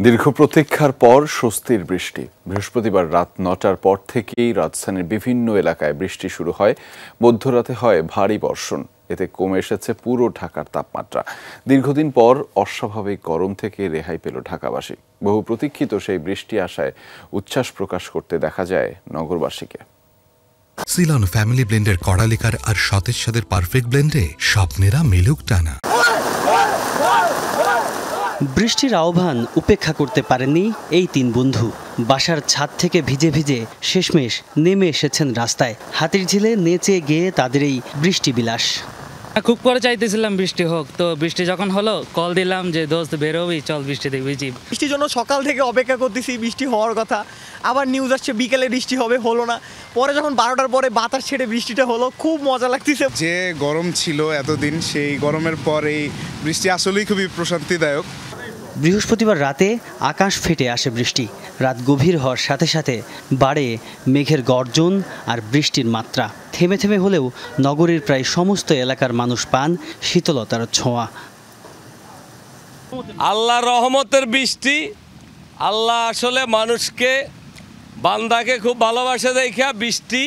দীর্ঘ প্রতীক্ষার পর স্বস্তির বৃষ্টি। বৃহস্পতিবার রাত ৯টার পর থেকেই রাজধানীর বিভিন্ন এলাকায় বৃষ্টি শুরু হয়। মধ্যরাতে হয় ভারী বর্ষণ। এতে কমে এসেছে পুরো ঢাকার তাপমাত্রা। দীর্ঘদিন পর অস্বাভাবিক গরম থেকে রেহাই পেল ঢাকাবাসী। বহু প্রতীক্ষিত সেই বৃষ্টি আসায় উচ্ছ্বাস প্রকাশ করতে দেখা যায় নগরবাসীকে। সিলন ফ্যামিলি ব্লেন্ডের কড়ালিকার আর সতেজ স্বাদের পারফেক্ট ব্লেন্ডে স্বপ্নেরা মেলুক টানা। বৃষ্টির আহ্বান উপেক্ষা করতে পারেননি এই তিন বন্ধু। বাসার ছাদ থেকে ভিজে ভিজে শেষমেশ নেমে এসেছেন রাস্তায়। হাতির ঝিলে নেচে গেয়ে তাদের এই বৃষ্টি বিলাস। খুব করে চাইতেছিলাম বৃষ্টি হোক, তো বৃষ্টি যখন হলো কল দিলাম যে দোস্ত বেরোবি, চল বৃষ্টি দেখবি। বৃষ্টির জন্য সকাল থেকে অপেক্ষা করতেছি, বৃষ্টি হওয়ার কথা। আবার নিউজ আসছে বিকেলে বৃষ্টি হবে, হলো না। পরে যখন 12টার পরে বাতাস ছেড়ে বৃষ্টিটা হলো, খুব মজা লাগতেছে। যে গরম ছিল এতদিন, সেই গরমের পর এই বৃষ্টি আসলেই খুবই প্রশান্তিদায়ক। বৃহস্পতিবার রাতে আকাশ ফেটে আসে বৃষ্টি। রাত গভীর হওয়ার সাথে সাথে বাড়ে মেঘের গর্জন আর বৃষ্টির মাত্রা। থেমে থেমে হলেও নগরীর প্রায় সমস্ত এলাকার মানুষ পান শীতলতার ছোঁয়া। আল্লাহর রহমতের বৃষ্টি। আল্লাহ আসলে মানুষকে, বান্দাকে খুব ভালোবাসে দেখা বৃষ্টি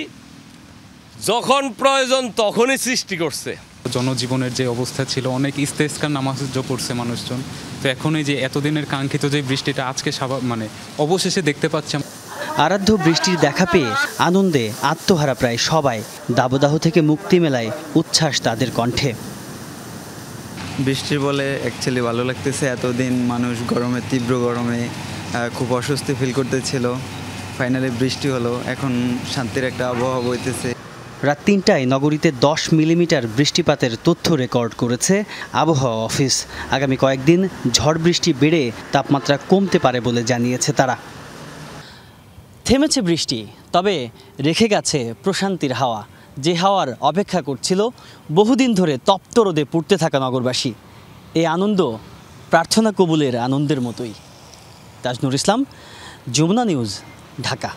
যখন প্রয়োজন তখনই সৃষ্টি করছে। জনজীবনের যে অবস্থা ছিল, অনেক ইস্তেস্কার নামাজ পড়ছে মানুষজন। তো এখন এই যে এতদিনের কাঙ্ক্ষিত যে বৃষ্টিটা আজকে অবশেষে দেখতে পাচ্ছি। আরাধ্য বৃষ্টির দেখা পেয়ে আনন্দে আত্মহারা প্রায় সবাই। দাবদাহ থেকে মুক্তি মেলায় উচ্ছ্বাস তাদের কণ্ঠে। বৃষ্টির বলে অ্যাকচুয়ালি ভালো লাগতেছে। এতদিন মানুষ গরমে, তীব্র গরমে খুব অস্বস্তি ফিল করতেছিল। ফাইনালি বৃষ্টি হলো, এখন শান্তির একটা আবহাওয়া বইতেছে। রাত ৩টায় নগরীতে 10 মিলিমিটার বৃষ্টিপাতের তথ্য রেকর্ড করেছে আবহাওয়া অফিস। আগামী কয়েকদিন ঝড় বৃষ্টি বেড়ে তাপমাত্রা কমতে পারে বলে জানিয়েছে তারা। থেমেছে বৃষ্টি, তবে রেখে গেছে প্রশান্তির হাওয়া, যে হাওয়ার অপেক্ষা করছিল বহুদিন ধরে তপ্ত রোদে পুড়তে থাকা নগরবাসী। এই আনন্দ প্রার্থনা কবুলের আনন্দের মতোই। তাজনুর ইসলাম, যমুনা নিউজ, ঢাকা।